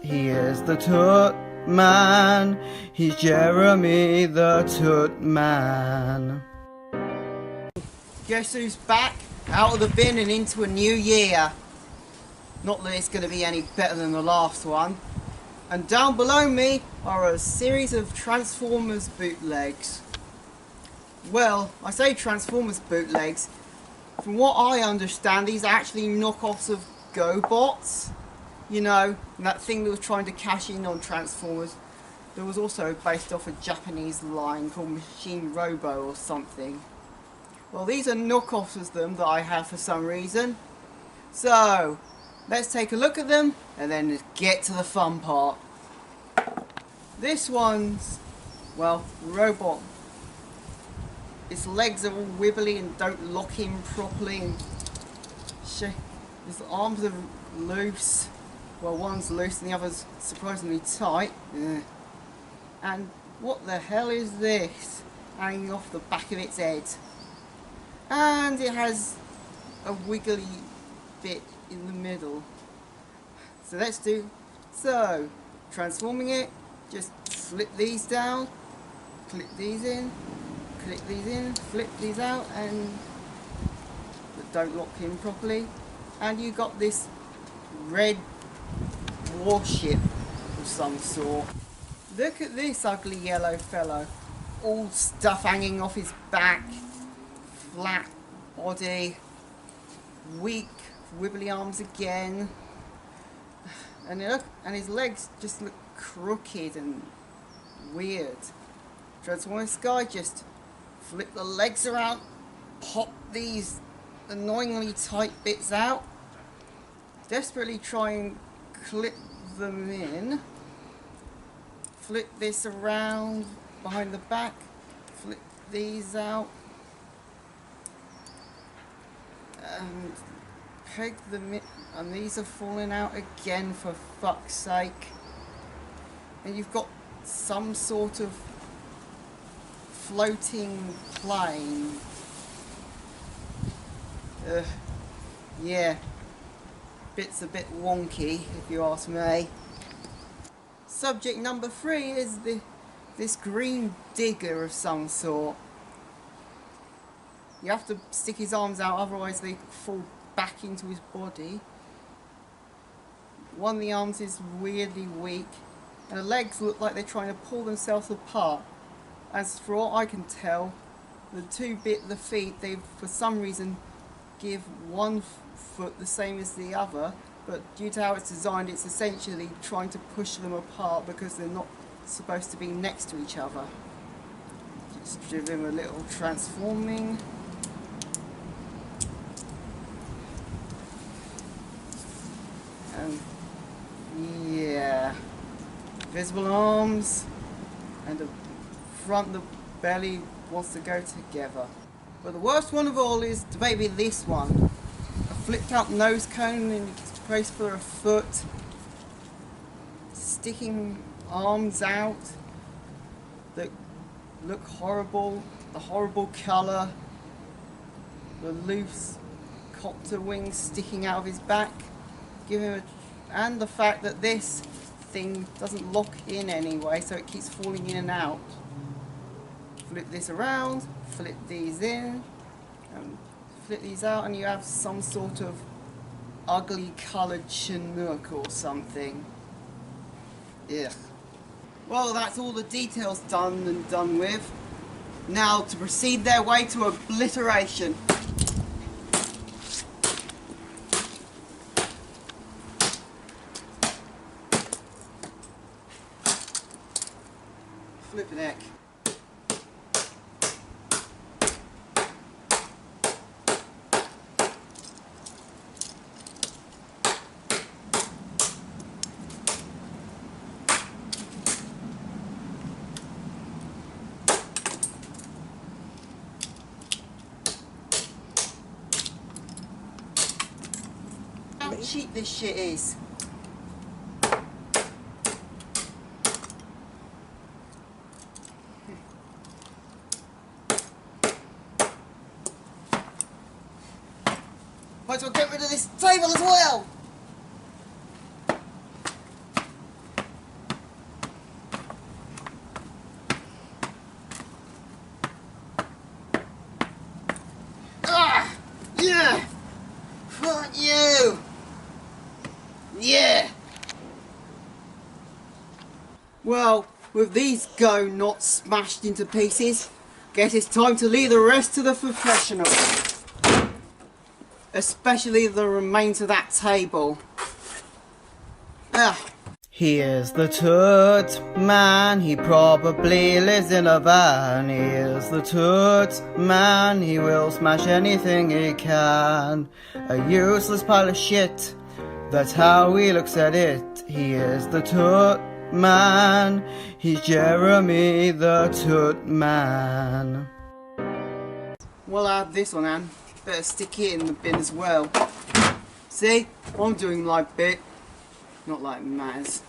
He is the Toot Man. He's Jeremy the Toot Man. Guess who's back? Out of the bin and into a new year. Not that it's going to be any better than the last one. And down below me are a series of Transformers bootlegs. Well, I say Transformers bootlegs. From what I understand, these are actually knockoffs of GoBots. You know, that thing that was trying to cash in on Transformers. There was also based off a Japanese line called Machine Robo or something. Well, these are knockoffs of them that I have for some reason. So, let's take a look at them and then get to the fun part. This one's, well, robot. Its legs are all wibbly and don't lock in properly, and his arms are loose. Well, one's loose and the other's surprisingly tight. And what the hell is this hanging off the back of its head? And it has a wiggly bit in the middle. So transforming it, just flip these down, click these in, flip these out, and that don't lock in properly. And you got this red warship of some sort. Look at this ugly yellow fellow. All stuff hanging off his back, flat body, weak wibbly arms again, and his legs just look crooked and weird. Transform this guy, just flip the legs around, pop these annoyingly tight bits out, desperately try and clip them in, flip this around behind the back, flip these out, and peg them in, and these are falling out again, for fuck's sake. And you've got some sort of floating plane. Yeah, bit's a bit wonky if you ask me. Subject number 3 is this green digger of some sort. You have to stick his arms out, otherwise they fall back into his body. One of the arms is weirdly weak, and the legs look like they're trying to pull themselves apart. As for all I can tell, the feet, they for some reason give one foot the same as the other, but due to how it's designed, it's essentially trying to push them apart because they're not supposed to be next to each other. Just give him a little transforming. And yeah, visible arms, and the front, the belly wants to go together. But the worst one of all is maybe this one. A flipped up nose cone in place for a foot, sticking arms out that look horrible, the horrible colour, the loose copter wings sticking out of his back, and the fact that this thing doesn't lock in anyway, so it keeps falling in and out. Flip this around, flip these in, and flip these out, and you have some sort of ugly coloured Chinook or something. Ugh. Well, that's all the details done and done with. Now to proceed their way to obliteration. Flip neck. How cheap this shit is. Might as well get rid of this table as well. Well, with these not smashed into pieces, guess it's time to leave the rest to the professionals. Especially the remains of that table. Here's the Toot man, he probably lives in a van. Here's the Toot man, he will smash anything he can. A useless pile of shit, that's how he looks at it. He is the Toot man, he's Jeremy the Toot man. Well, I have this one, Anne. Better stick it in the bin as well. See, I'm doing my bit, not like Maz.